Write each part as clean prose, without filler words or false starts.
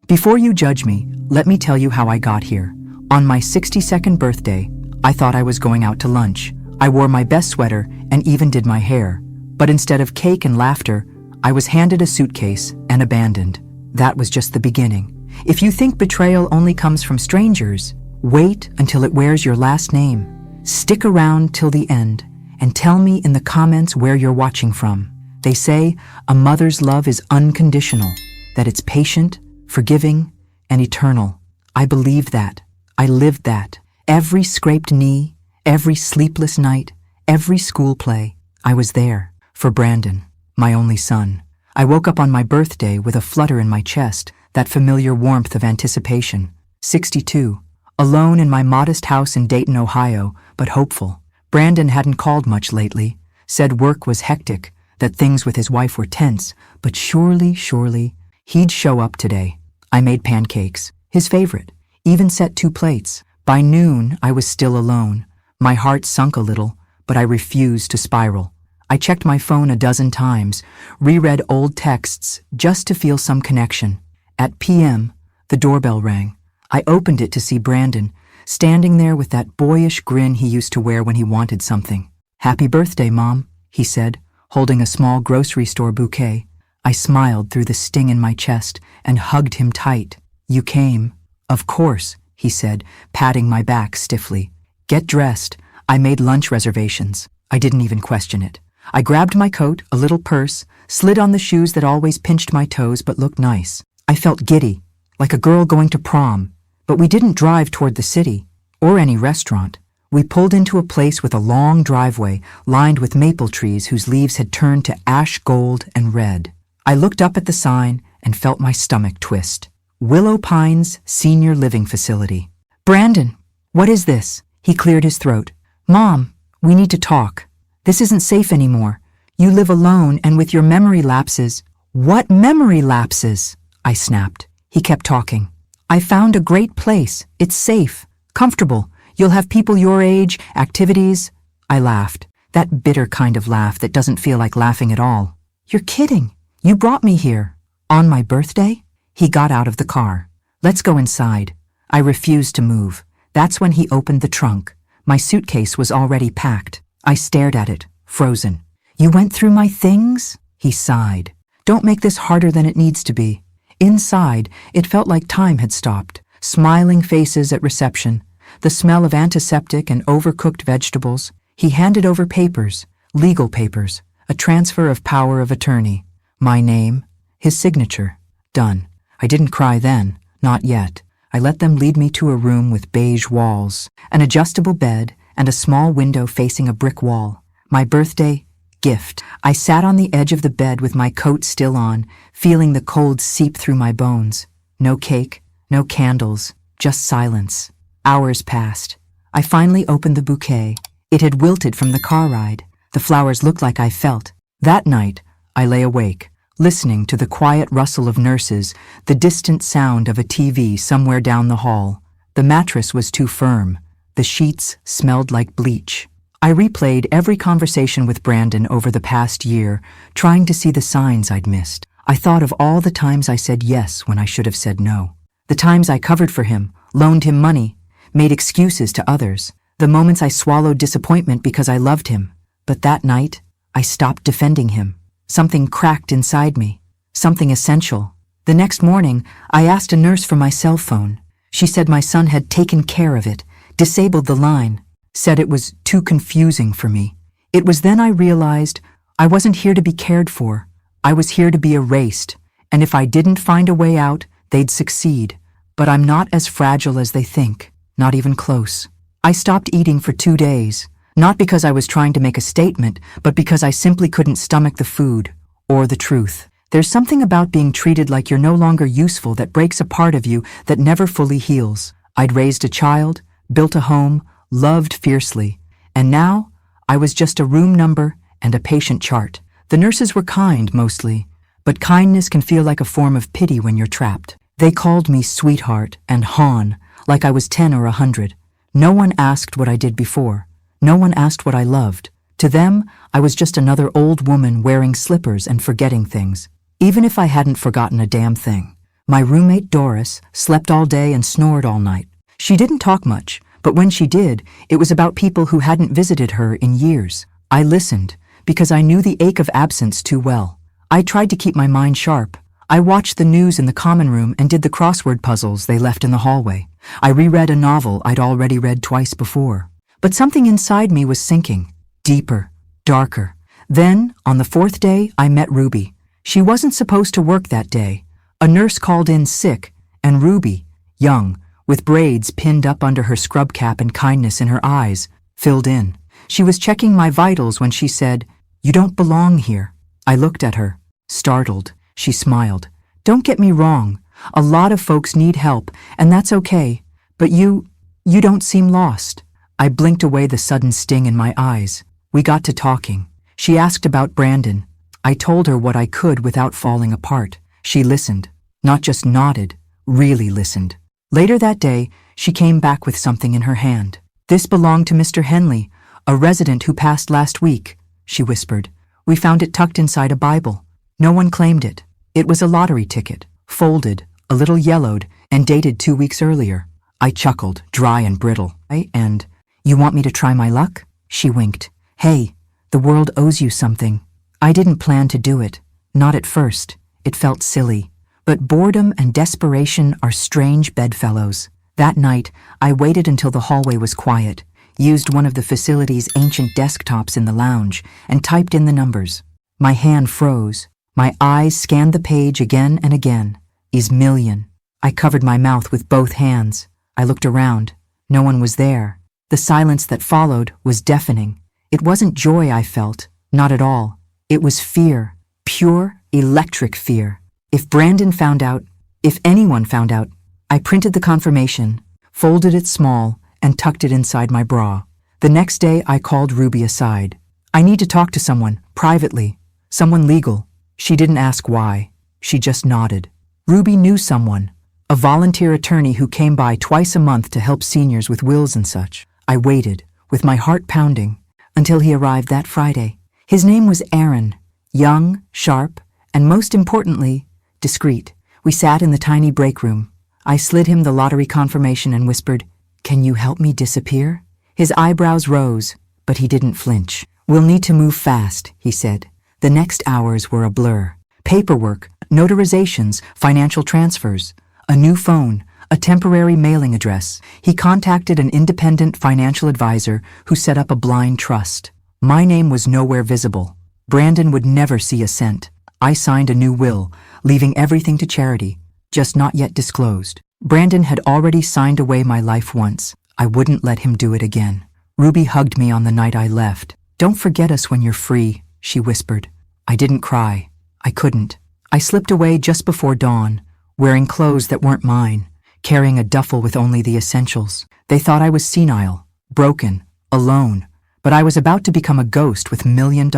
Before you judge me, let me tell you how I got here. On my 62nd birthday, I thought I was going out to lunch. I wore my best sweater and even did my hair. But instead of cake and laughter, I was handed a suitcase and abandoned. That was just the beginning. If you think betrayal only comes from strangers, wait until it wears your last name. Stick around till the end and tell me in the comments where you're watching from. They say a mother's love is unconditional, that it's patient, forgiving, and eternal. I believed that. I lived that. Every scraped knee, every sleepless night, every school play, I was there for Brandon, my only son. I woke up on my birthday with a flutter in my chest, that familiar warmth of anticipation. 62, alone in my modest house in Dayton, Ohio, but hopeful. Brandon hadn't called much lately, said work was hectic, that things with his wife were tense, but surely, he'd show up today. I made pancakes, his favorite, even set 2 plates. By noon, I was still alone. My heart sunk a little, but I refused to spiral. I checked my phone a dozen times, reread old texts just to feel some connection. At p.m., the doorbell rang. I opened it to see Brandon, standing there with that boyish grin he used to wear when he wanted something. "Happy birthday, Mom," he said, holding a small grocery store bouquet. I smiled through the sting in my chest and hugged him tight. "You came." "Of course," he said, patting my back stiffly. "Get dressed. I made lunch reservations." I didn't even question it. I grabbed my coat, a little purse, slid on the shoes that always pinched my toes but looked nice. I felt giddy, like a girl going to prom. But we didn't drive toward the city, or any restaurant. We pulled into a place with a long driveway lined with maple trees whose leaves had turned to ash gold and red. I looked up at the sign and felt my stomach twist. Willow Pines Senior Living Facility. "Brandon, what is this?" He cleared his throat. "Mom, we need to talk. This isn't safe anymore. You live alone and with your memory lapses." "What memory lapses?" I snapped. He kept talking. "I found a great place. It's safe, comfortable. You'll have people your age, activities." I laughed, that bitter kind of laugh that doesn't feel like laughing at all. "You're kidding. You brought me here." "On my birthday?" He got out of the car. "Let's go inside." I refused to move. That's when he opened the trunk. My suitcase was already packed. I stared at it, frozen. "You went through my things?" He sighed. "Don't make this harder than it needs to be." Inside, it felt like time had stopped. Smiling faces at reception, the smell of antiseptic and overcooked vegetables. He handed over papers, legal papers, a transfer of power of attorney. My name, his signature. Done. I didn't cry then, not yet. I let them lead me to a room with beige walls, an adjustable bed, and a small window facing a brick wall. My birthday gift. I sat on the edge of the bed with my coat still on, feeling the cold seep through my bones. No cake, no candles, just silence. Hours passed. I finally opened the bouquet. It had wilted from the car ride. The flowers looked like I felt. That night, I lay awake, listening to the quiet rustle of nurses, the distant sound of a TV somewhere down the hall. The mattress was too firm. The sheets smelled like bleach. I replayed every conversation with Brandon over the past year, trying to see the signs I'd missed. I thought of all the times I said yes when I should have said no. The times I covered for him, loaned him money, made excuses to others. The moments I swallowed disappointment because I loved him. But that night, I stopped defending him. Something cracked inside me. Something essential. The next morning, I asked a nurse for my cell phone. She said my son had taken care of it, disabled the line, said it was too confusing for me. It was then I realized I wasn't here to be cared for. I was here to be erased, and if I didn't find a way out, they'd succeed. But I'm not as fragile as they think, not even close. I stopped eating for 2 days, not because I was trying to make a statement, but because I simply couldn't stomach the food or the truth. There's something about being treated like you're no longer useful that breaks a part of you that never fully heals. I'd raised a child, built a home, loved fiercely, and now I was just a room number and a patient chart. The nurses were kind, mostly, but kindness can feel like a form of pity when you're trapped. They called me sweetheart and Han, like I was 10 or 100. No one asked what I did before. No one asked what I loved. To them, I was just another old woman wearing slippers and forgetting things, even if I hadn't forgotten a damn thing. My roommate Doris slept all day and snored all night. She didn't talk much, but when she did, it was about people who hadn't visited her in years. I listened, because I knew the ache of absence too well. I tried to keep my mind sharp. I watched the news in the common room and did the crossword puzzles they left in the hallway. I reread a novel I'd already read twice before. But something inside me was sinking, deeper, darker. Then, on the fourth day, I met Ruby. She wasn't supposed to work that day. A nurse called in sick, and Ruby, young, with braids pinned up under her scrub cap and kindness in her eyes, filled in. She was checking my vitals when she said, "You don't belong here." I looked at her, startled. She smiled. "Don't get me wrong. A lot of folks need help, and that's okay. But you don't seem lost." I blinked away the sudden sting in my eyes. We got to talking. She asked about Brandon. I told her what I could without falling apart. She listened, not just nodded, really listened. Later that day, she came back with something in her hand. "This belonged to Mr. Henley, a resident who passed last week," she whispered. "We found it tucked inside a Bible. No one claimed it. It was a lottery ticket, folded, a little yellowed, and dated 2 weeks earlier." I chuckled, dry and brittle. "And you want me to try my luck?" She winked. "Hey, the world owes you something." I didn't plan to do it. Not at first. It felt silly. But boredom and desperation are strange bedfellows. That night, I waited until the hallway was quiet, used one of the facility's ancient desktops in the lounge, and typed in the numbers. My hand froze. My eyes scanned the page again and again. Is million. I covered my mouth with both hands. I looked around. No one was there. The silence that followed was deafening. It wasn't joy I felt, not at all. It was fear, pure, electric fear. If Brandon found out, if anyone found out, I printed the confirmation, folded it small, and tucked it inside my bra. The next day, I called Ruby aside. "I need to talk to someone, privately, someone legal." She didn't ask why. She just nodded. Ruby knew someone, a volunteer attorney who came by twice a month to help seniors with wills and such. I waited, with my heart pounding, until he arrived that Friday. His name was Aaron, young, sharp, and most importantly, discreet. We sat in the tiny break room. I slid him the lottery confirmation and whispered, "Can you help me disappear?" His eyebrows rose, but he didn't flinch. "We'll need to move fast," he said. The next hours were a blur. Paperwork, notarizations, financial transfers, a new phone, a temporary mailing address. He contacted an independent financial advisor who set up a blind trust. My name was nowhere visible. Brandon would never see a cent. I signed a new will, leaving everything to charity, just not yet disclosed. Brandon had already signed away my life once. I wouldn't let him do it again. Ruby hugged me on the night I left. "Don't forget us when you're free," she whispered. I didn't cry. I couldn't. I slipped away just before dawn, wearing clothes that weren't mine, carrying a duffel with only the essentials. They thought I was senile, broken, alone, but I was about to become a ghost with $1 million.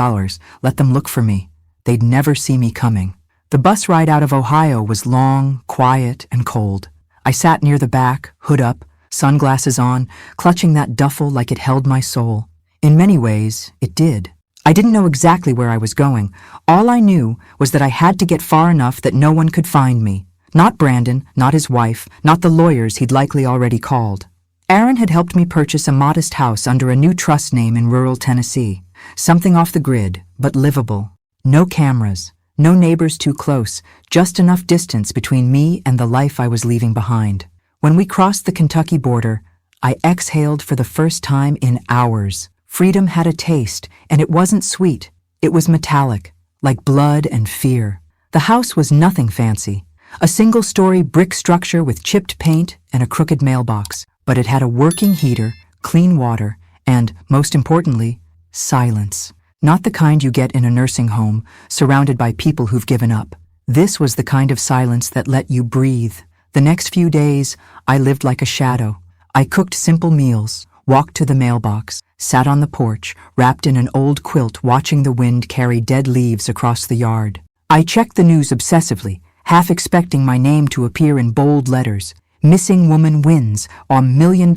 Let them look for me. They'd never see me coming. The bus ride out of Ohio was long, quiet, and cold. I sat near the back, hood up, sunglasses on, clutching that duffel like it held my soul. In many ways, it did. I didn't know exactly where I was going. All I knew was that I had to get far enough that no one could find me. Not Brandon, not his wife, not the lawyers he'd likely already called. Aaron had helped me purchase a modest house under a new trust name in rural Tennessee. Something off the grid, but livable. No cameras, no neighbors too close, just enough distance between me and the life I was leaving behind. When we crossed the Kentucky border, I exhaled for the first time in hours. Freedom had a taste, and it wasn't sweet. It was metallic, like blood and fear. The house was nothing fancy. A single-story brick structure with chipped paint and a crooked mailbox. But it had a working heater, clean water, and, most importantly, silence. Not the kind you get in a nursing home, surrounded by people who've given up. This was the kind of silence that let you breathe. The next few days, I lived like a shadow. I cooked simple meals, walked to the mailbox, sat on the porch, wrapped in an old quilt watching the wind carry dead leaves across the yard. I checked the news obsessively, half expecting my name to appear in bold letters. Missing woman wins, $1 million.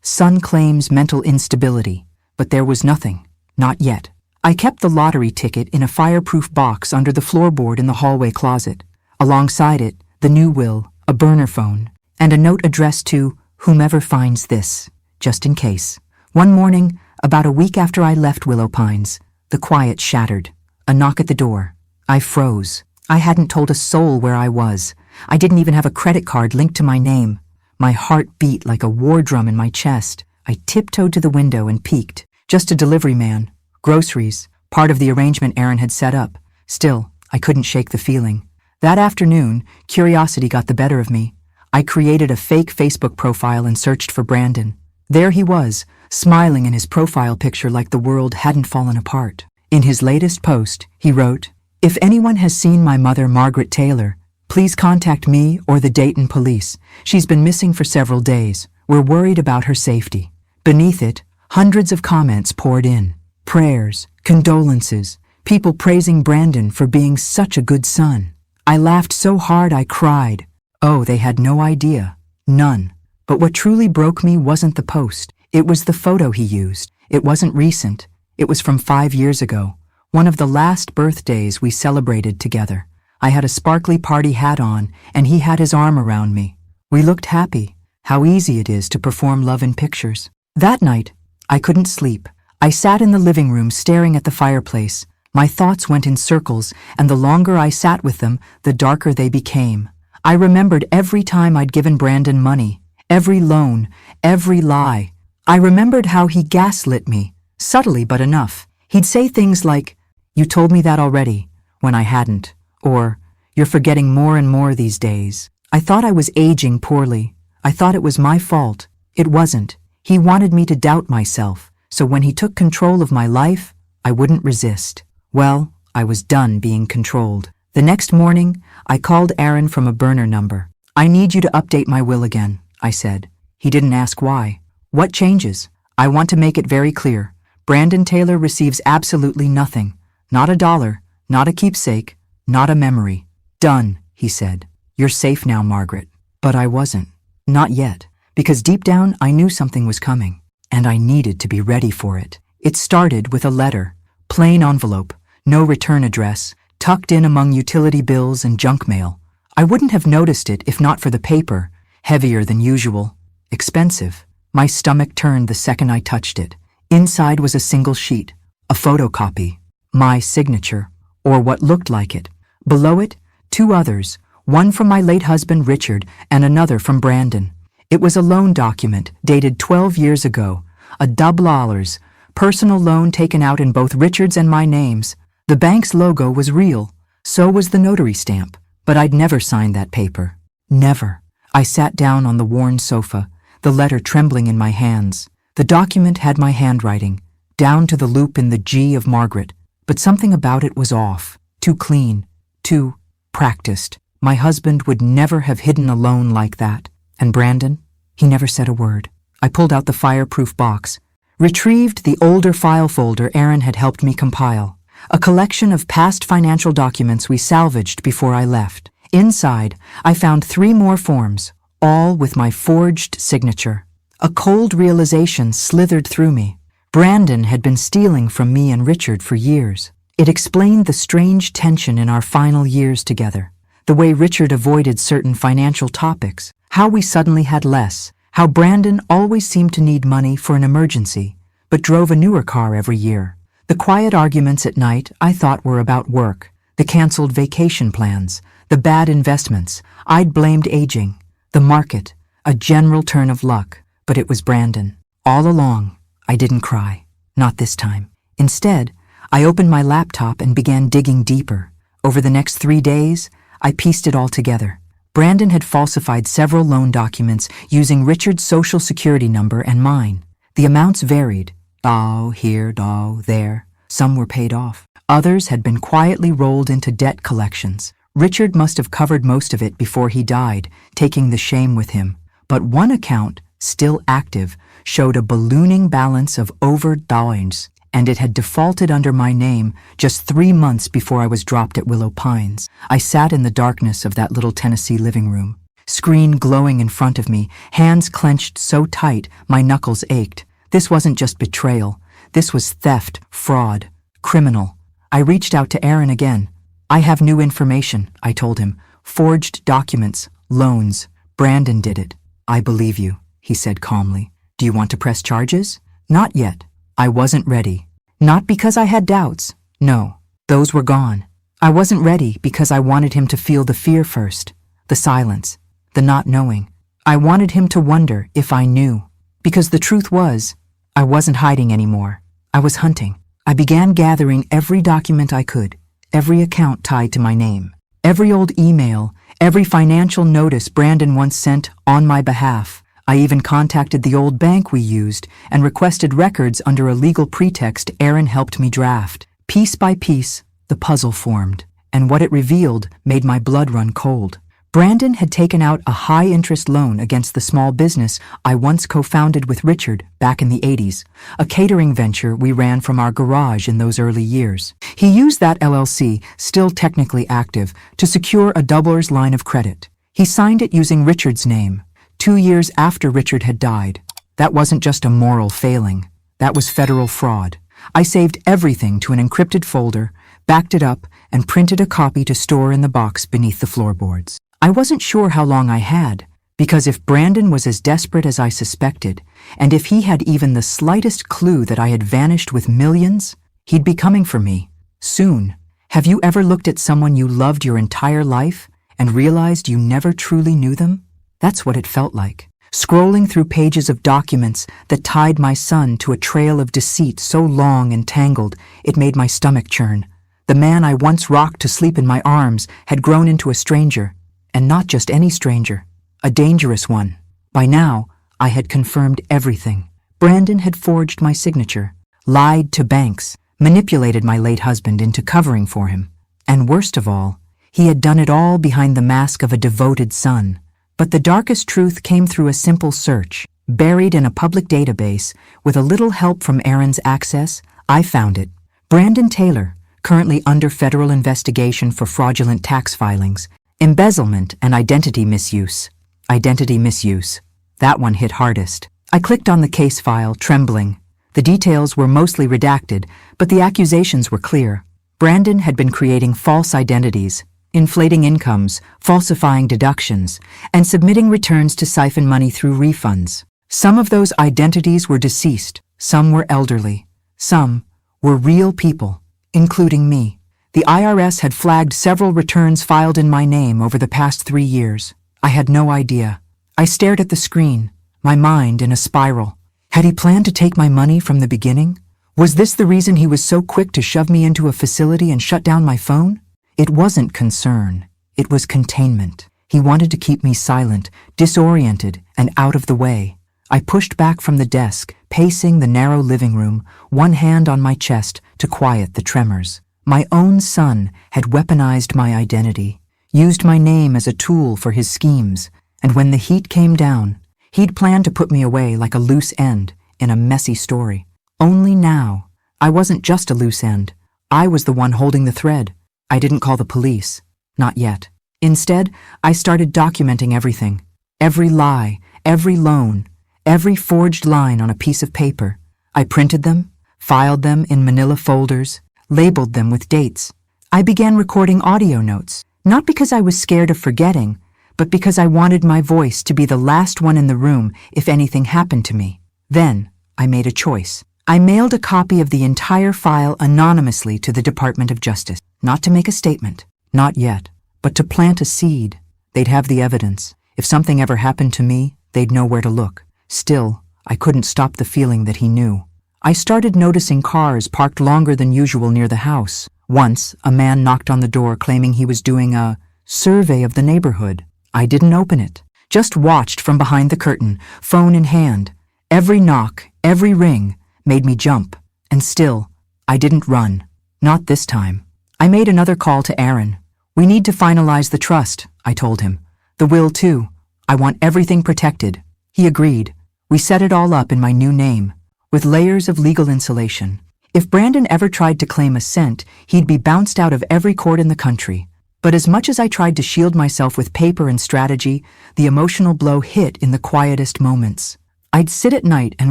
Son claims mental instability. But there was nothing. Not yet. I kept the lottery ticket in a fireproof box under the floorboard in the hallway closet. Alongside it, the new will, a burner phone, and a note addressed to whomever finds this, just in case. One morning, about a week after I left Willow Pines, the quiet shattered. A knock at the door. I froze. I hadn't told a soul where I was. I didn't even have a credit card linked to my name. My heart beat like a war drum in my chest. I tiptoed to the window and peeked. Just a delivery man. Groceries. Part of the arrangement Aaron had set up. Still, I couldn't shake the feeling. That afternoon, curiosity got the better of me. I created a fake Facebook profile and searched for Brandon. There he was, smiling in his profile picture like the world hadn't fallen apart. In his latest post, he wrote, "If anyone has seen my mother, Margaret Taylor, please contact me or the Dayton police. She's been missing for several days. We're worried about her safety." Beneath it, hundreds of comments poured in. Prayers, condolences, people praising Brandon for being such a good son. I laughed so hard I cried. Oh, they had no idea. None. But what truly broke me wasn't the post. It was the photo he used. It wasn't recent. It was from 5 years ago, one of the last birthdays we celebrated together. I had a sparkly party hat on, and he had his arm around me. We looked happy. How easy it is to perform love in pictures. That night, I couldn't sleep. I sat in the living room staring at the fireplace. My thoughts went in circles, and the longer I sat with them, the darker they became. I remembered every time I'd given Brandon money, every loan, every lie. I remembered how he gaslit me, subtly but enough. He'd say things like, "You told me that already," when I hadn't, or, "You're forgetting more and more these days." I thought I was aging poorly. I thought it was my fault. It wasn't. He wanted me to doubt myself, so when he took control of my life, I wouldn't resist. Well, I was done being controlled. The next morning, I called Aaron from a burner number. "I need you to update my will again," I said. He didn't ask why. "What changes?" "I want to make it very clear. Brandon Taylor receives absolutely nothing. Not a dollar, not a keepsake, not a memory." "Done," he said. "You're safe now, Margaret." But I wasn't. Not yet. Because deep down I knew something was coming, and I needed to be ready for it. It started with a letter, plain envelope, no return address, tucked in among utility bills and junk mail. I wouldn't have noticed it if not for the paper, heavier than usual, expensive. My stomach turned the second I touched it. Inside was a single sheet, a photocopy, my signature, or what looked like it. Below it, 2 others, one from my late husband Richard and another from Brandon. It was a loan document dated 12 years ago, a $, personal loan taken out in both Richard's and my names. The bank's logo was real, so was the notary stamp, but I'd never signed that paper. Never. I sat down on the worn sofa, the letter trembling in my hands. The document had my handwriting, down to the loop in the G of Margaret, but something about it was off, too clean, too practiced. My husband would never have hidden a loan like that. And Brandon? He never said a word. I pulled out the fireproof box, retrieved the older file folder Aaron had helped me compile, a collection of past financial documents we salvaged before I left. Inside, I found 3 more forms, all with my forged signature. A cold realization slithered through me. Brandon had been stealing from me and Richard for years. It explained the strange tension in our final years together, the way Richard avoided certain financial topics, how we suddenly had less, how Brandon always seemed to need money for an emergency, but drove a newer car every year. The quiet arguments at night I thought were about work, the canceled vacation plans, the bad investments. I'd blamed aging, the market, a general turn of luck, but it was Brandon. All along, I didn't cry. Not this time. Instead, I opened my laptop and began digging deeper. Over the next 3 days, I pieced it all together. Brandon had falsified several loan documents using Richard's social security number and mine. The amounts varied. Dow here, dow there. Some were paid off. Others had been quietly rolled into debt collections. Richard must have covered most of it before he died, taking the shame with him. But one account, still active, showed a ballooning balance of over $, and it had defaulted under my name just 3 months before I was dropped at Willow Pines. I sat in the darkness of that little Tennessee living room, screen glowing in front of me, hands clenched so tight my knuckles ached. This wasn't just betrayal. This was theft, fraud, criminal. I reached out to Aaron again. "I have new information," I told him. forged documents, loans. Brandon did it. I believe you, he said calmly. Do you want to press charges? Not yet. I wasn't ready. Not because I had doubts. No, those were gone. I wasn't ready because I wanted him to feel the fear first, the silence, the not knowing. I wanted him to wonder if I knew. Because the truth was, I wasn't hiding anymore. I was hunting. I began gathering every document I could, every account tied to my name, every old email, every financial notice Brandon once sent on my behalf. I even contacted the old bank we used and requested records under a legal pretext Aaron helped me draft. Piece by piece, the puzzle formed, and what it revealed made my blood run cold. Brandon had taken out a high-interest loan against the small business I once co-founded with Richard back in the 80s, a catering venture we ran from our garage in those early years. He used that LLC, still technically active, to secure a doubler's line of credit. He signed it using Richard's name, 2 years after Richard had died. That wasn't just a moral failing. That was federal fraud. I saved everything to an encrypted folder, backed it up, and printed a copy to store in the box beneath the floorboards. I wasn't sure how long I had, because if Brandon was as desperate as I suspected, and if he had even the slightest clue that I had vanished with millions, he'd be coming for me, soon. Have you ever looked at someone you loved your entire life and realized you never truly knew them? That's what it felt like. Scrolling through pages of documents that tied my son to a trail of deceit so long and tangled, it made my stomach churn. The man I once rocked to sleep in my arms had grown into a stranger. And not just any stranger, a dangerous one. By now, I had confirmed everything. Brandon had forged my signature, lied to banks, manipulated my late husband into covering for him. And worst of all, he had done it all behind the mask of a devoted son. But the darkest truth came through a simple search. Buried in a public database, with a little help from Aaron's access, I found it. Brandon Taylor, currently under federal investigation for fraudulent tax filings, embezzlement and identity misuse. Identity misuse. That one hit hardest. I clicked on the case file, trembling. The details were mostly redacted, but the accusations were clear. Brandon had been creating false identities, inflating incomes, falsifying deductions, and submitting returns to siphon money through refunds. Some of those identities were deceased, some were elderly, some were real people, including me. The IRS had flagged several returns filed in my name over the past 3 years. I had no idea. I stared at the screen, my mind in a spiral. Had he planned to take my money from the beginning? Was this the reason he was so quick to shove me into a facility and shut down my phone? It wasn't concern. It was containment. He wanted to keep me silent, disoriented, and out of the way. I pushed back from the desk, pacing the narrow living room, one hand on my chest to quiet the tremors. My own son had weaponized my identity, used my name as a tool for his schemes, and when the heat came down, he'd planned to put me away like a loose end in a messy story. Only now, I wasn't just a loose end. I was the one holding the thread. I didn't call the police. Not yet. Instead, I started documenting everything. Every lie, every loan, every forged line on a piece of paper. I printed them, filed them in manila folders, labeled them with dates. I began recording audio notes, not because I was scared of forgetting, but because I wanted my voice to be the last one in the room if anything happened to me. Then, I made a choice. I mailed a copy of the entire file anonymously to the Department of Justice, not to make a statement, not yet, but to plant a seed. They'd have the evidence. If something ever happened to me, they'd know where to look. Still, I couldn't stop the feeling that he knew. I started noticing cars parked longer than usual near the house. Once, a man knocked on the door claiming he was doing a survey of the neighborhood. I didn't open it, just watched from behind the curtain, phone in hand. Every knock, every ring, made me jump. And still, I didn't run. Not this time. I made another call to Aaron. We need to finalize the trust, I told him. The will too. I want everything protected. He agreed. We set it all up in my new name, with layers of legal insulation. If Brandon ever tried to claim a cent, he'd be bounced out of every court in the country. But as much as I tried to shield myself with paper and strategy, the emotional blow hit in the quietest moments. I'd sit at night and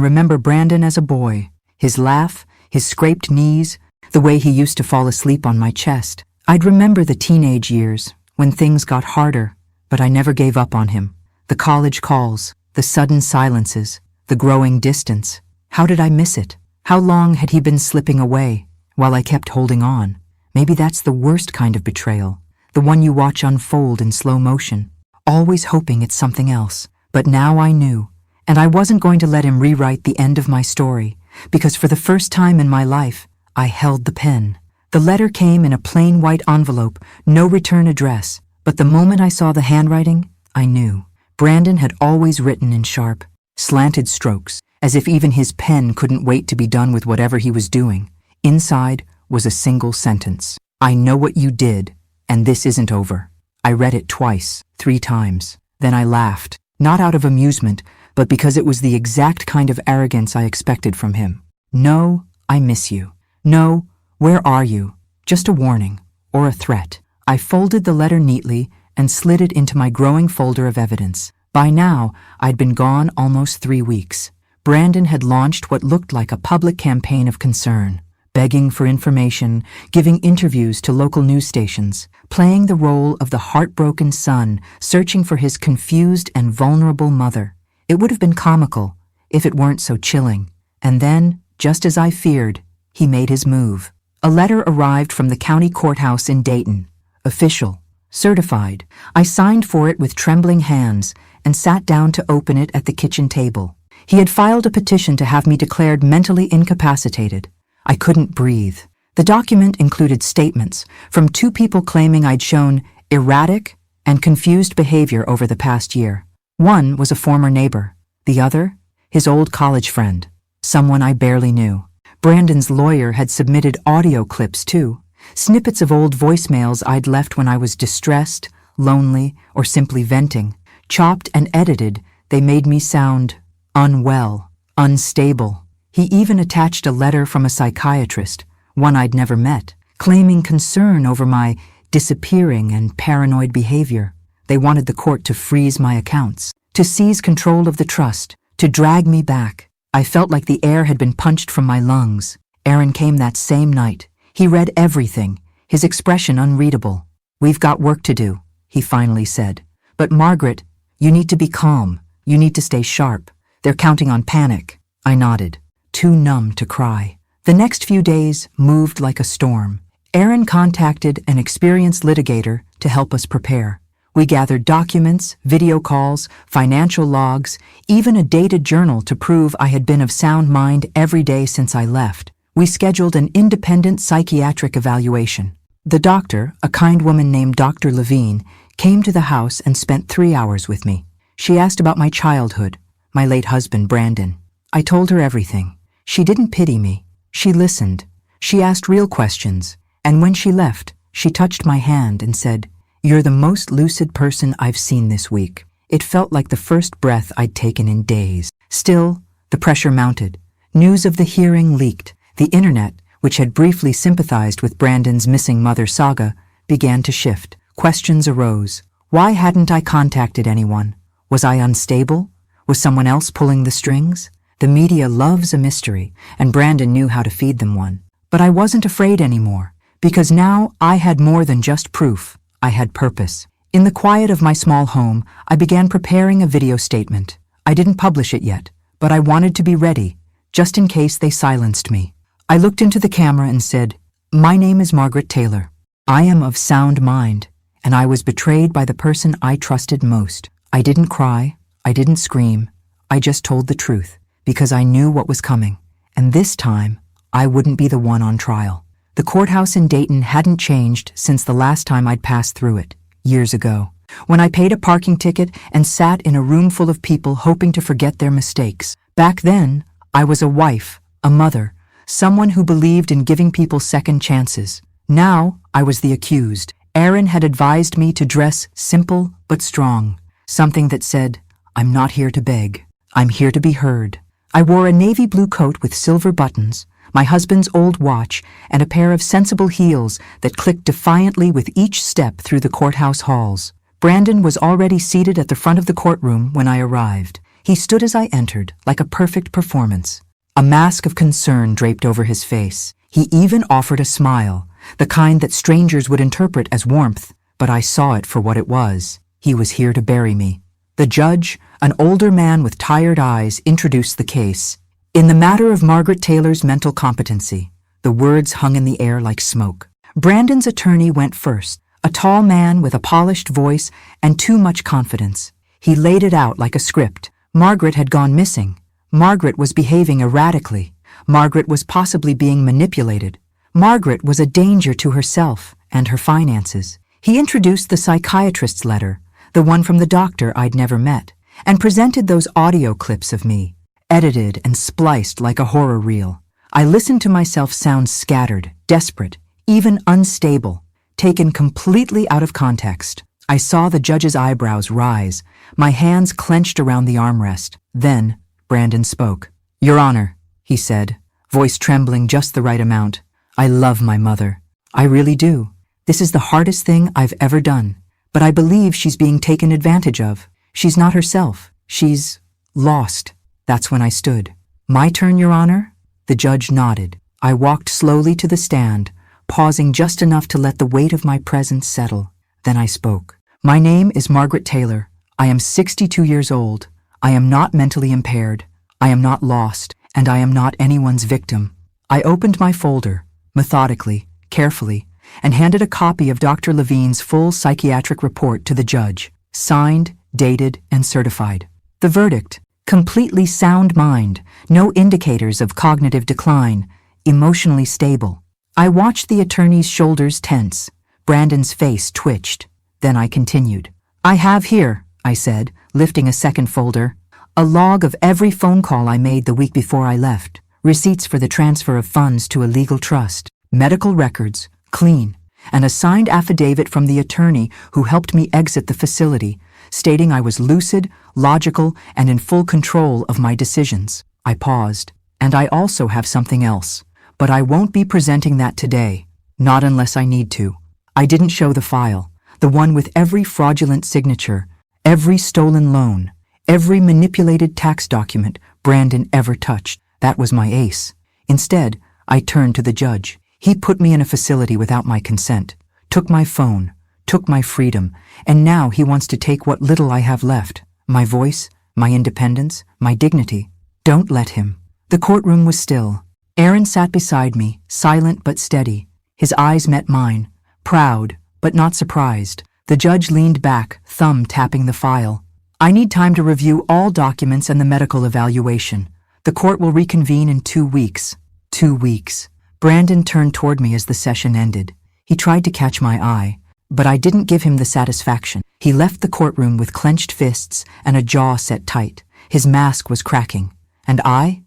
remember Brandon as a boy, his laugh, his scraped knees, the way he used to fall asleep on my chest. I'd remember the teenage years, when things got harder, but I never gave up on him. The college calls, the sudden silences, the growing distance. How did I miss it? How long had he been slipping away while I kept holding on? Maybe that's the worst kind of betrayal, the one you watch unfold in slow motion, always hoping it's something else. But now I knew, and I wasn't going to let him rewrite the end of my story, because for the first time in my life, I held the pen. The letter came in a plain white envelope, no return address, but the moment I saw the handwriting, I knew. Brandon had always written in sharp, slanted strokes, as if even his pen couldn't wait to be done with whatever he was doing. Inside was a single sentence. I know what you did, and this isn't over. I read it twice, 3 times. Then I laughed, not out of amusement, but because it was the exact kind of arrogance I expected from him. No, I miss you. No, where are you? Just a warning, or a threat. I folded the letter neatly and slid it into my growing folder of evidence. By now, I'd been gone almost 3 weeks. Brandon had launched what looked like a public campaign of concern, begging for information, giving interviews to local news stations, playing the role of the heartbroken son searching for his confused and vulnerable mother. It would have been comical if it weren't so chilling. And then, just as I feared, he made his move. A letter arrived from the county courthouse in Dayton. Official. Certified. I signed for it with trembling hands and sat down to open it at the kitchen table. He had filed a petition to have me declared mentally incapacitated. I couldn't breathe. The document included statements from 2 people claiming I'd shown erratic and confused behavior over the past year. One was a former neighbor. The other, his old college friend, someone I barely knew. Brandon's lawyer had submitted audio clips too, snippets of old voicemails I'd left when I was distressed, lonely, or simply venting. Chopped and edited, they made me sound unwell, unstable. He even attached a letter from a psychiatrist, one I'd never met, claiming concern over my disappearing and paranoid behavior. They wanted the court to freeze my accounts, to seize control of the trust, to drag me back. I felt like the air had been punched from my lungs. Aaron came that same night. He read everything, his expression unreadable. "We've got work to do," he finally said. "But Margaret, you need to be calm. You need to stay sharp. They're counting on panic." I nodded, too numb to cry. The next few days moved like a storm. Aaron contacted an experienced litigator to help us prepare. We gathered documents, video calls, financial logs, even a dated journal to prove I had been of sound mind every day since I left. We scheduled an independent psychiatric evaluation. The doctor, a kind woman named Dr. Levine, came to the house and spent 3 hours with me. She asked about my childhood, my late husband, Brandon. I told her everything. She didn't pity me. She listened. She asked real questions. And when she left, she touched my hand and said, "You're the most lucid person I've seen this week." It felt like the first breath I'd taken in days. Still, the pressure mounted. News of the hearing leaked. The internet, which had briefly sympathized with Brandon's missing mother saga, began to shift. Questions arose. Why hadn't I contacted anyone? Was I unstable? Was someone else pulling the strings? The media loves a mystery, and Brandon knew how to feed them one. But I wasn't afraid anymore, because now I had more than just proof. I had purpose. In the quiet of my small home, I began preparing a video statement. I didn't publish it yet, but I wanted to be ready, just in case they silenced me. I looked into the camera and said, "My name is Margaret Taylor. I am of sound mind, and I was betrayed by the person I trusted most." I didn't cry. I didn't scream. I just told the truth, because I knew what was coming. And this time, I wouldn't be the one on trial. The courthouse in Dayton hadn't changed since the last time I'd passed through it, years ago, when I paid a parking ticket and sat in a room full of people hoping to forget their mistakes. Back then, I was a wife, a mother, someone who believed in giving people second chances. Now, I was the accused. Aaron had advised me to dress simple but strong, something that said, "I'm not here to beg. I'm here to be heard." I wore a navy blue coat with silver buttons, my husband's old watch, and a pair of sensible heels that clicked defiantly with each step through the courthouse halls. Brandon was already seated at the front of the courtroom when I arrived. He stood as I entered, like a perfect performance. A mask of concern draped over his face. He even offered a smile, the kind that strangers would interpret as warmth, but I saw it for what it was. He was here to bury me. The judge, an older man with tired eyes, introduced the case. In the matter of Margaret Taylor's mental competency, the words hung in the air like smoke. Brandon's attorney went first, a tall man with a polished voice and too much confidence. He laid it out like a script. Margaret had gone missing. Margaret was behaving erratically. Margaret was possibly being manipulated. Margaret was a danger to herself and her finances. He introduced the psychiatrist's letter, the one from the doctor I'd never met, and presented those audio clips of me, edited and spliced like a horror reel. I listened to myself sound scattered, desperate, even unstable, taken completely out of context. I saw the judge's eyebrows rise, my hands clenched around the armrest. Then Brandon spoke. "Your Honor," he said, voice trembling just the right amount, "I love my mother. I really do. This is the hardest thing I've ever done. But I believe she's being taken advantage of. She's not herself. She's lost." That's when I stood. "My turn, Your Honor?" The judge nodded. I walked slowly to the stand, pausing just enough to let the weight of my presence settle. Then I spoke. "My name is Margaret Taylor. I am 62 years old. I am not mentally impaired. I am not lost, and I am not anyone's victim." I opened my folder, methodically, carefully, and handed a copy of Dr. Levine's full psychiatric report to the judge, signed, dated, and certified. The verdict: completely sound mind, no indicators of cognitive decline, emotionally stable. I watched the attorney's shoulders tense. Brandon's face twitched. Then I continued. "I have here," I said, lifting a second folder, "a log of every phone call I made the week before I left, receipts for the transfer of funds to a legal trust, medical records, clean, and a signed affidavit from the attorney who helped me exit the facility, stating I was lucid, logical, and in full control of my decisions." I paused. "And I also have something else, but I won't be presenting that today, not unless I need to." I didn't show the file, the one with every fraudulent signature, every stolen loan, every manipulated tax document Brandon ever touched. That was my ace. Instead, I turned to the judge. He put me in a facility without my consent, took my phone, took my freedom, and now he wants to take what little I have left, my voice, my independence, my dignity. Don't let him. The courtroom was still. Aaron sat beside me, silent but steady. His eyes met mine, proud but not surprised. The judge leaned back, thumb tapping the file. "I need time to review all documents and the medical evaluation. The court will reconvene in 2 weeks." 2 weeks. Brandon turned toward me as the session ended. He tried to catch my eye, but I didn't give him the satisfaction. He left the courtroom with clenched fists and a jaw set tight. His mask was cracking. And I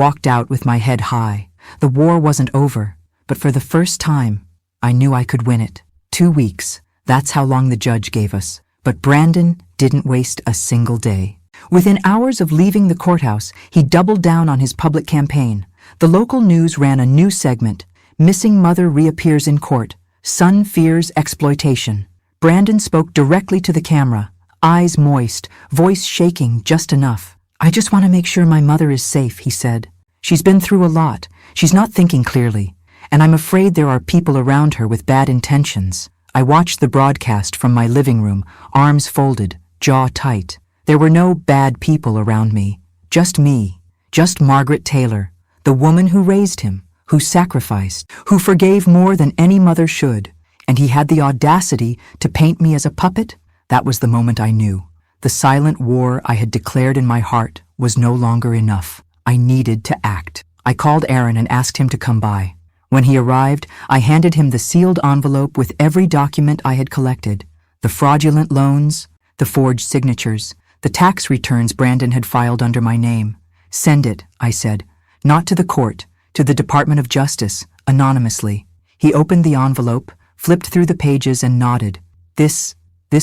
walked out with my head high. The war wasn't over, but for the first time, I knew I could win it. 2 weeks. That's how long the judge gave us. But Brandon didn't waste a single day. Within hours of leaving the courthouse, he doubled down on his public campaign. The local news ran a new segment. "Missing mother reappears in court. Son fears exploitation." Brandon spoke directly to the camera, eyes moist, voice shaking just enough. "I just want to make sure my mother is safe," he said. "She's been through a lot. She's not thinking clearly. And I'm afraid there are people around her with bad intentions." I watched the broadcast from my living room, arms folded, jaw tight. There were no bad people around me. Just me. Just Margaret Taylor. The woman who raised him, who sacrificed, who forgave more than any mother should. And he had the audacity to paint me as a puppet? That was the moment I knew. The silent war I had declared in my heart was no longer enough. I needed to act. I called Aaron and asked him to come by. When he arrived, I handed him the sealed envelope with every document I had collected. The fraudulent loans, the forged signatures, the tax returns Brandon had filed under my name. "Send it," I said. "Not to the court, to the Department of Justice, anonymously." He opened the envelope, flipped through the pages, and nodded. This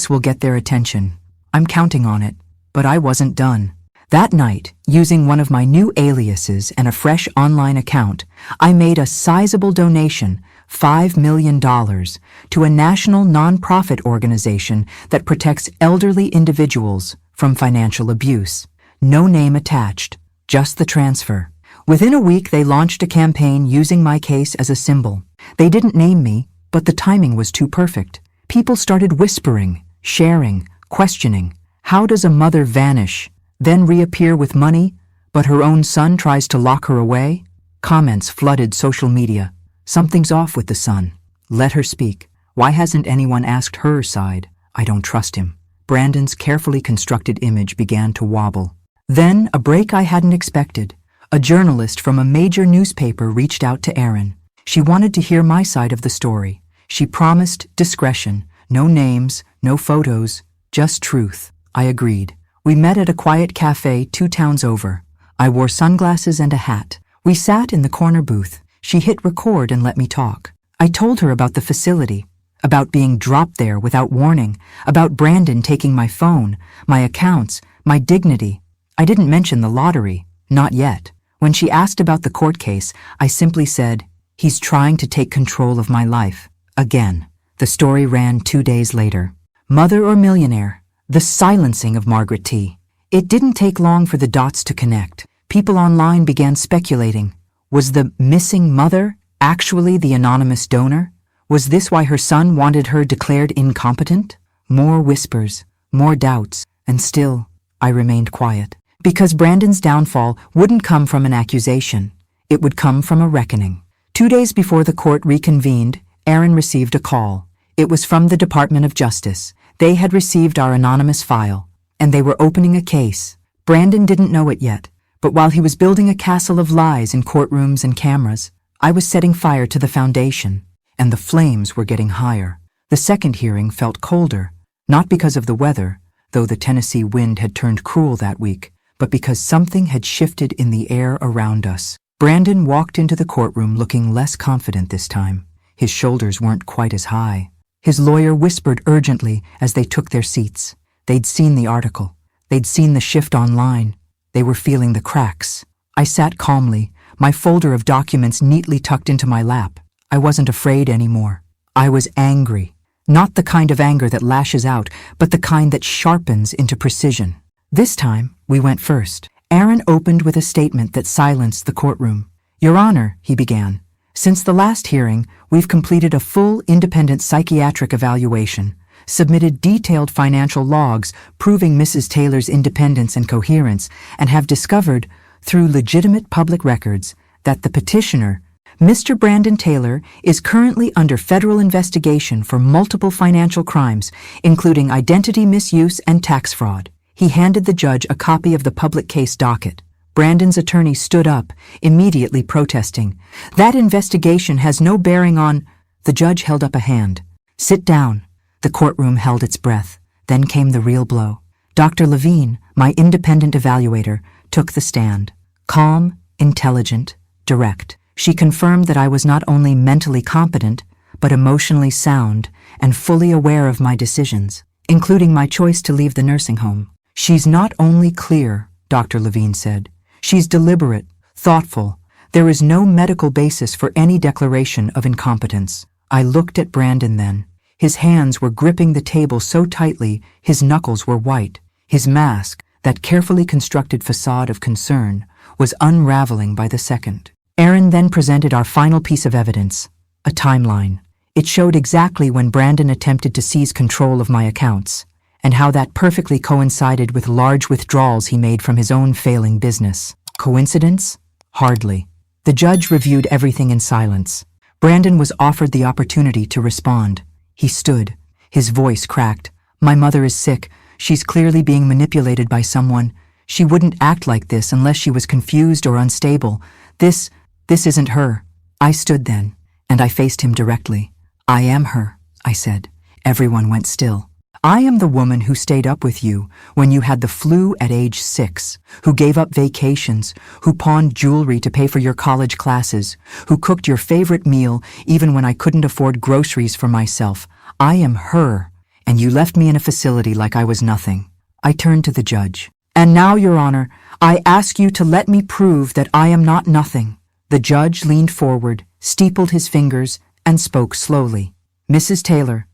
will get their attention. I'm counting on it. But I wasn't done. That night, using one of my new aliases and a fresh online account, I made a sizable donation, $5 million, to a national nonprofit organization that protects elderly individuals from financial abuse. No name attached, just the transfer. Within a week, they launched a campaign using my case as a symbol. They didn't name me, but the timing was too perfect. People started whispering, sharing, questioning. How does a mother vanish, then reappear with money, but her own son tries to lock her away? Comments flooded social media. Something's off with the son. Let her speak. Why hasn't anyone asked her side? I don't trust him. Brandon's carefully constructed image began to wobble. Then, a break I hadn't expected. A journalist from a major newspaper reached out to Aaron. She wanted to hear my side of the story. She promised discretion, no names, no photos, just truth. I agreed. We met at a quiet cafe 2 towns over. I wore sunglasses and a hat. We sat in the corner booth. She hit record and let me talk. I told her about the facility, about being dropped there without warning, about Brandon taking my phone, my accounts, my dignity. I didn't mention the lottery, not yet. When she asked about the court case, I simply said, "He's trying to take control of my life." Again. The story ran 2 days later. Mother or millionaire? The silencing of Margaret T. It didn't take long for the dots to connect. People online began speculating. Was the missing mother actually the anonymous donor? Was this why her son wanted her declared incompetent? More whispers, more doubts, and still, I remained quiet. Because Brandon's downfall wouldn't come from an accusation. It would come from a reckoning. 2 days before the court reconvened, Aaron received a call. It was from the Department of Justice. They had received our anonymous file, and they were opening a case. Brandon didn't know it yet, but while he was building a castle of lies in courtrooms and cameras, I was setting fire to the foundation, and the flames were getting higher. The second hearing felt colder, not because of the weather, though the Tennessee wind had turned cruel that week, but because something had shifted in the air around us. Brandon walked into the courtroom looking less confident this time. His shoulders weren't quite as high. His lawyer whispered urgently as they took their seats. They'd seen the article. They'd seen the shift online. They were feeling the cracks. I sat calmly, my folder of documents neatly tucked into my lap. I wasn't afraid anymore. I was angry. Not the kind of anger that lashes out, but the kind that sharpens into precision. This time, we went first. Aaron opened with a statement that silenced the courtroom. "Your Honor," he began, "since the last hearing, we've completed a full independent psychiatric evaluation, submitted detailed financial logs proving Mrs. Taylor's independence and coherence, and have discovered, through legitimate public records, that the petitioner, Mr. Brandon Taylor, is currently under federal investigation for multiple financial crimes, including identity misuse and tax fraud." He handed the judge a copy of the public case docket. Brandon's attorney stood up, immediately protesting. "That investigation has no bearing on—" The judge held up a hand. "Sit down." The courtroom held its breath. Then came the real blow. Dr. Levine, my independent evaluator, took the stand. Calm, intelligent, direct. She confirmed that I was not only mentally competent, but emotionally sound and fully aware of my decisions, including my choice to leave the nursing home. "She's not only clear," Dr. Levine said. "She's deliberate, thoughtful. There is no medical basis for any declaration of incompetence." I looked at Brandon then. His hands were gripping the table so tightly his knuckles were white. His mask, that carefully constructed facade of concern, was unraveling by the second. Aaron then presented our final piece of evidence, a timeline. It showed exactly when Brandon attempted to seize control of my accounts, and how that perfectly coincided with large withdrawals he made from his own failing business. Coincidence? Hardly. The judge reviewed everything in silence. Brandon was offered the opportunity to respond. He stood. His voice cracked. "My mother is sick. She's clearly being manipulated by someone. She wouldn't act like this unless she was confused or unstable. This isn't her." I stood then, and I faced him directly. "I am her," I said. Everyone went still. "I am the woman who stayed up with you when you had the flu at age 6, who gave up vacations, who pawned jewelry to pay for your college classes, who cooked your favorite meal even when I couldn't afford groceries for myself. I am her, and you left me in a facility like I was nothing." I turned to the judge. "And now, Your Honor, I ask you to let me prove that I am not nothing." The judge leaned forward, steepled his fingers, and spoke slowly. "Mrs. Taylor,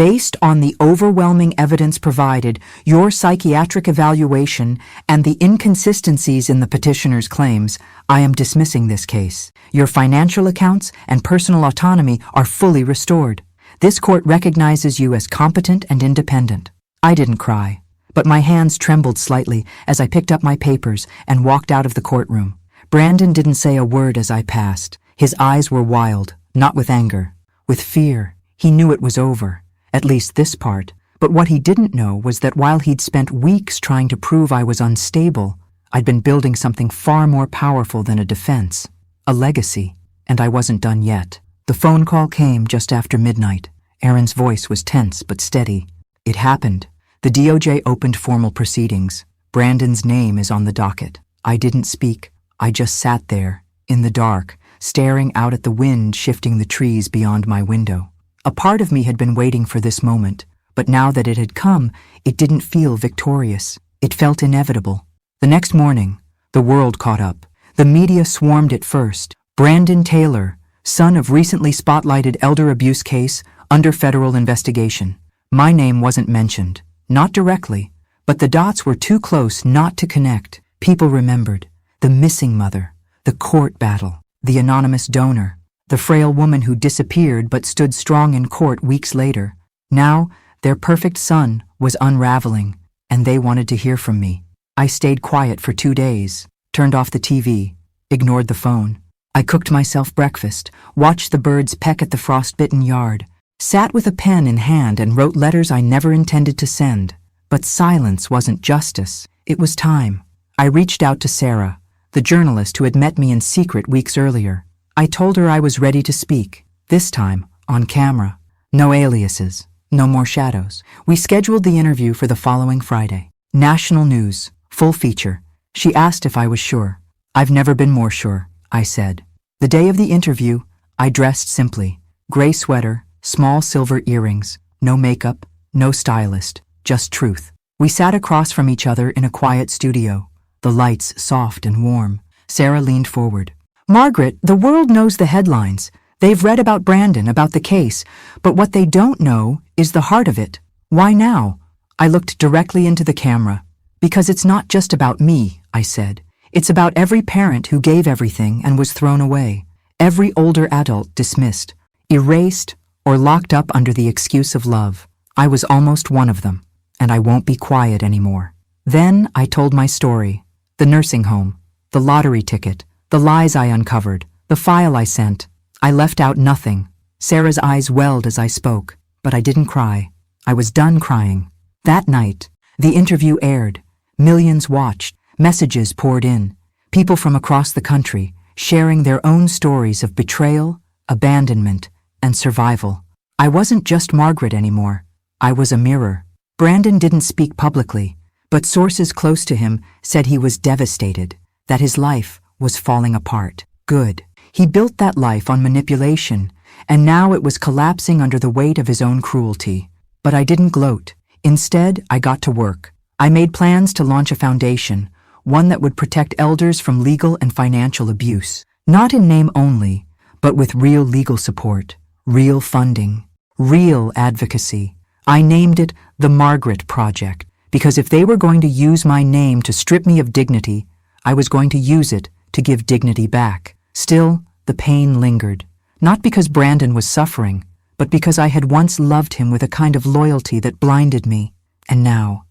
based on the overwhelming evidence provided, your psychiatric evaluation, and the inconsistencies in the petitioner's claims, I am dismissing this case. Your financial accounts and personal autonomy are fully restored. This court recognizes you as competent and independent." I didn't cry, but my hands trembled slightly as I picked up my papers and walked out of the courtroom. Brandon didn't say a word as I passed. His eyes were wild, not with anger, with fear. He knew it was over, at least this part. But what he didn't know was that while he'd spent weeks trying to prove I was unstable, I'd been building something far more powerful than a defense, a legacy, and I wasn't done yet. The phone call came just after midnight. Aaron's voice was tense but steady. It happened. The DOJ opened formal proceedings. Brandon's name is on the docket. I didn't speak. I just sat there, in the dark, staring out at the wind shifting the trees beyond my window. A part of me had been waiting for this moment, but now that it had come, it didn't feel victorious. It felt inevitable. The next morning, the world caught up. The media swarmed it first. Brandon Taylor, son of recently spotlighted elder abuse case, under federal investigation. My name wasn't mentioned, not directly, but the dots were too close not to connect. People remembered the missing mother, the court battle, the anonymous donor, the frail woman who disappeared but stood strong in court weeks later. Now, their perfect son was unraveling, and they wanted to hear from me. I stayed quiet for 2 days, turned off the TV, ignored the phone. I cooked myself breakfast, watched the birds peck at the frost-bitten yard, sat with a pen in hand and wrote letters I never intended to send. But silence wasn't justice. It was time. I reached out to Sarah, the journalist who had met me in secret weeks earlier. I told her I was ready to speak, this time on camera. No aliases, no more shadows. We scheduled the interview for the following Friday. National news, full feature. She asked if I was sure. "I've never been more sure," I said. The day of the interview, I dressed simply. Gray sweater, small silver earrings, no makeup, no stylist, just truth. We sat across from each other in a quiet studio, the lights soft and warm. Sarah leaned forward. "Margaret, the world knows the headlines. They've read about Brandon, about the case, but what they don't know is the heart of it. Why now?" I looked directly into the camera. "Because it's not just about me," I said. "It's about every parent who gave everything and was thrown away. Every older adult dismissed, erased, or locked up under the excuse of love. I was almost one of them, and I won't be quiet anymore." Then I told my story. The nursing home, the lottery ticket, the lies I uncovered, the file I sent. I left out nothing. Sarah's eyes welled as I spoke, but I didn't cry. I was done crying. That night, the interview aired. Millions watched. Messages poured in. People from across the country, sharing their own stories of betrayal, abandonment, and survival. I wasn't just Margaret anymore. I was a mirror. Brandon didn't speak publicly, but sources close to him said he was devastated, that his life was falling apart. Good. He built that life on manipulation, and now it was collapsing under the weight of his own cruelty. But I didn't gloat. Instead, I got to work. I made plans to launch a foundation, one that would protect elders from legal and financial abuse. Not in name only, but with real legal support, real funding, real advocacy. I named it the Margaret Project, because if they were going to use my name to strip me of dignity, I was going to use it to give dignity back. Still, the pain lingered, not because Brandon was suffering, but because I had once loved him with a kind of loyalty that blinded me. And now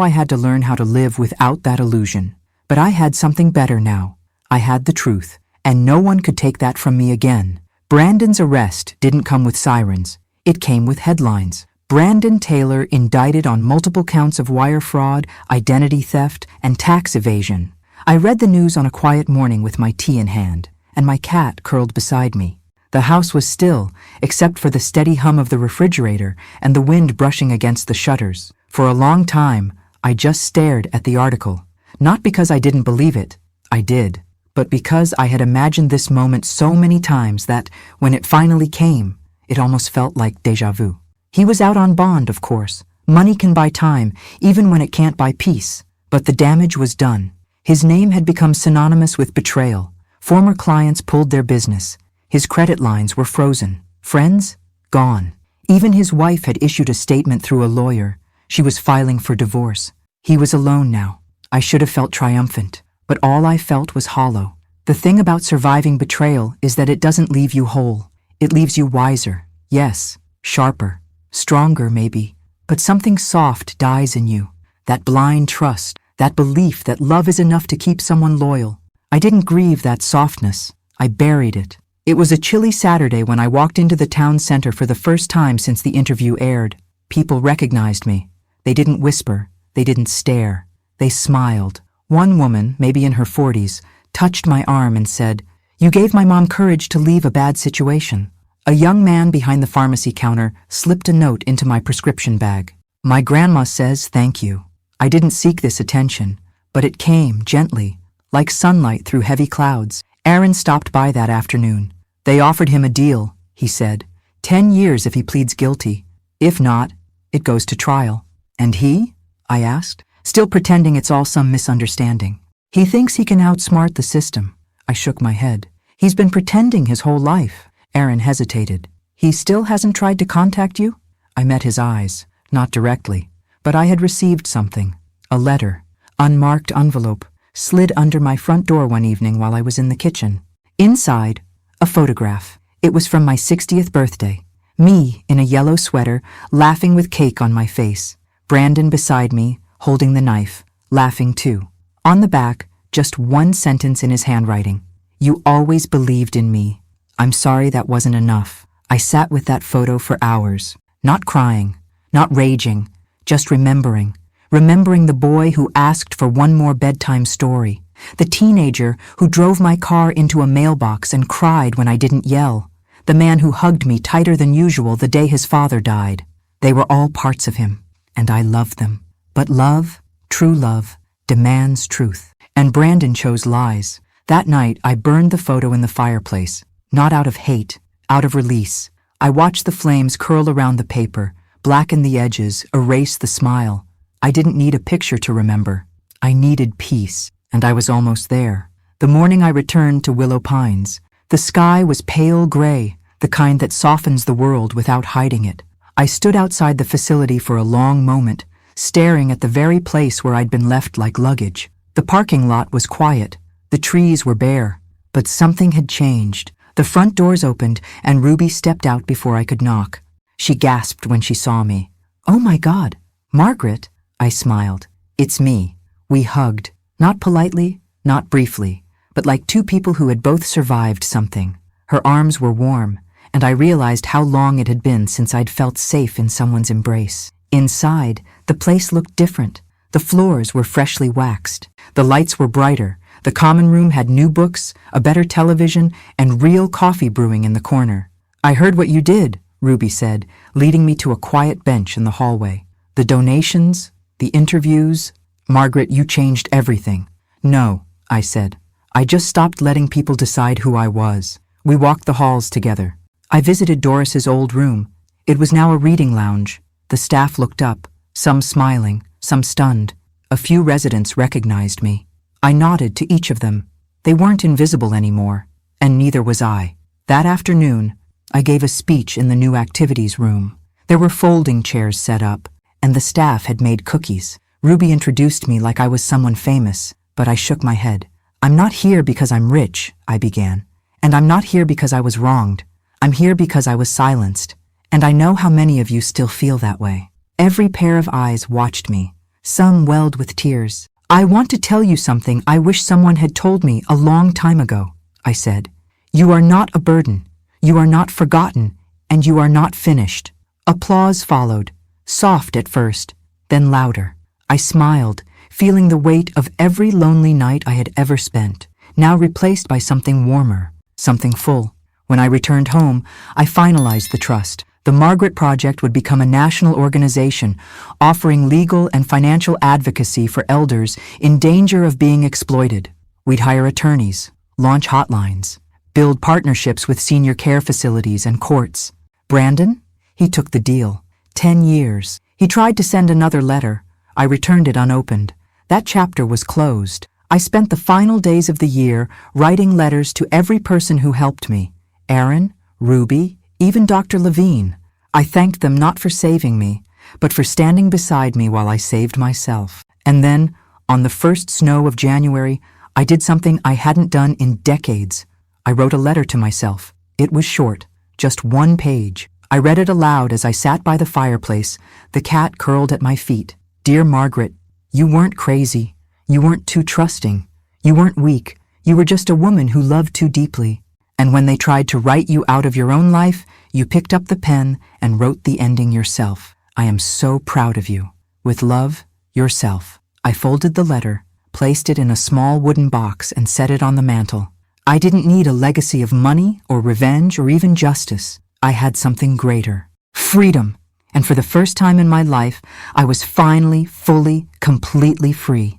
I had to learn how to live without that illusion. But I had something better now. I had the truth, and no one could take that from me again. Brandon's arrest didn't come with sirens. It came with headlines. Brandon Taylor indicted on multiple counts of wire fraud, identity theft, and tax evasion. I read the news on a quiet morning with my tea in hand, and my cat curled beside me. The house was still, except for the steady hum of the refrigerator and the wind brushing against the shutters. For a long time, I just stared at the article. Not because I didn't believe it, I did, but because I had imagined this moment so many times that, when it finally came, it almost felt like déjà vu. He was out on bond, of course. Money can buy time, even when it can't buy peace. But the damage was done. His name had become synonymous with betrayal. Former clients pulled their business. His credit lines were frozen. Friends? Gone. Even his wife had issued a statement through a lawyer. She was filing for divorce. He was alone now. I should have felt triumphant, but all I felt was hollow. The thing about surviving betrayal is that it doesn't leave you whole. It leaves you wiser. Yes, sharper, stronger maybe, but something soft dies in you. That blind trust, that belief that love is enough to keep someone loyal. I didn't grieve that softness. I buried it. It was a chilly Saturday when I walked into the town center for the first time since the interview aired. People recognized me. They didn't whisper. They didn't stare. They smiled. One woman, maybe in her 40s, touched my arm and said, "You gave my mom courage to leave a bad situation." A young man behind the pharmacy counter slipped a note into my prescription bag. "My grandma says thank you." I didn't seek this attention, but it came gently, like sunlight through heavy clouds. Aaron stopped by that afternoon. "They offered him a deal," he said. 10 years if he pleads guilty. If not, it goes to trial." "And he?" I asked, still pretending it's all some misunderstanding. "He thinks he can outsmart the system." I shook my head. "He's been pretending his whole life." Aaron hesitated. "He still hasn't tried to contact you?" I met his eyes, not directly, but I had received something. A letter, unmarked envelope, slid under my front door one evening while I was in the kitchen. Inside, a photograph. It was from my 60th birthday. Me, in a yellow sweater, laughing with cake on my face. Brandon beside me, holding the knife, laughing too. On the back, just one sentence in his handwriting. "You always believed in me. I'm sorry that wasn't enough." I sat with that photo for hours, not crying, not raging, just remembering. Remembering the boy who asked for one more bedtime story. The teenager who drove my car into a mailbox and cried when I didn't yell. The man who hugged me tighter than usual the day his father died. They were all parts of him, and I loved them. But love, true love, demands truth. And Brandon chose lies. That night, I burned the photo in the fireplace, not out of hate, out of release. I watched the flames curl around the paper, blacken the edges, erase the smile. I didn't need a picture to remember. I needed peace, and I was almost there. The morning I returned to Willow Pines, the sky was pale gray, the kind that softens the world without hiding it. I stood outside the facility for a long moment, staring at the very place where I'd been left like luggage. The parking lot was quiet. The trees were bare. But something had changed. The front doors opened, and Ruby stepped out before I could knock. She gasped when she saw me. "Oh my God, Margaret!" I smiled. "It's me." We hugged, not politely, not briefly, but like two people who had both survived something. Her arms were warm, and I realized how long it had been since I'd felt safe in someone's embrace. Inside, the place looked different. The floors were freshly waxed. The lights were brighter. The common room had new books, a better television, and real coffee brewing in the corner. "I heard what you did," Ruby said, leading me to a quiet bench in the hallway. "The donations, the interviews. Margaret, you changed everything." "No," I said. "I just stopped letting people decide who I was." We walked the halls together. I visited Doris's old room. It was now a reading lounge. The staff looked up, some smiling, some stunned. A few residents recognized me. I nodded to each of them. They weren't invisible anymore, and neither was I. That afternoon, I gave a speech in the new activities room. There were folding chairs set up, and the staff had made cookies. Ruby introduced me like I was someone famous, but I shook my head. "I'm not here because I'm rich," I began. "And I'm not here because I was wronged. I'm here because I was silenced. And I know how many of you still feel that way." Every pair of eyes watched me. Some welled with tears. "I want to tell you something I wish someone had told me a long time ago," I said. "You are not a burden. You are not forgotten, and you are not finished." Applause followed, soft at first, then louder. I smiled, feeling the weight of every lonely night I had ever spent, now replaced by something warmer, something full. When I returned home, I finalized the trust. The Margaret Project would become a national organization, offering legal and financial advocacy for elders in danger of being exploited. We'd hire attorneys, launch hotlines, build partnerships with senior care facilities and courts. Brandon? He took the deal. 10 years. He tried to send another letter. I returned it unopened. That chapter was closed. I spent the final days of the year writing letters to every person who helped me. Aaron, Ruby, even Dr. Levine. I thanked them not for saving me, but for standing beside me while I saved myself. And then, on the first snow of January, I did something I hadn't done in decades. I wrote a letter to myself. It was short, just 1 page. I read it aloud as I sat by the fireplace, the cat curled at my feet. Dear Margaret, you weren't crazy. You weren't too trusting. You weren't weak. You were just a woman who loved too deeply. And when they tried to write you out of your own life, you picked up the pen and wrote the ending yourself. I am so proud of you. With love, yourself. I folded the letter, placed it in a small wooden box, and set it on the mantel. I didn't need a legacy of money or revenge or even justice. I had something greater. Freedom. And for the first time in my life, I was finally, fully, completely free.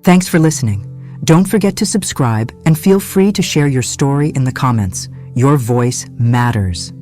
Thanks for listening. Don't forget to subscribe and feel free to share your story in the comments. Your voice matters.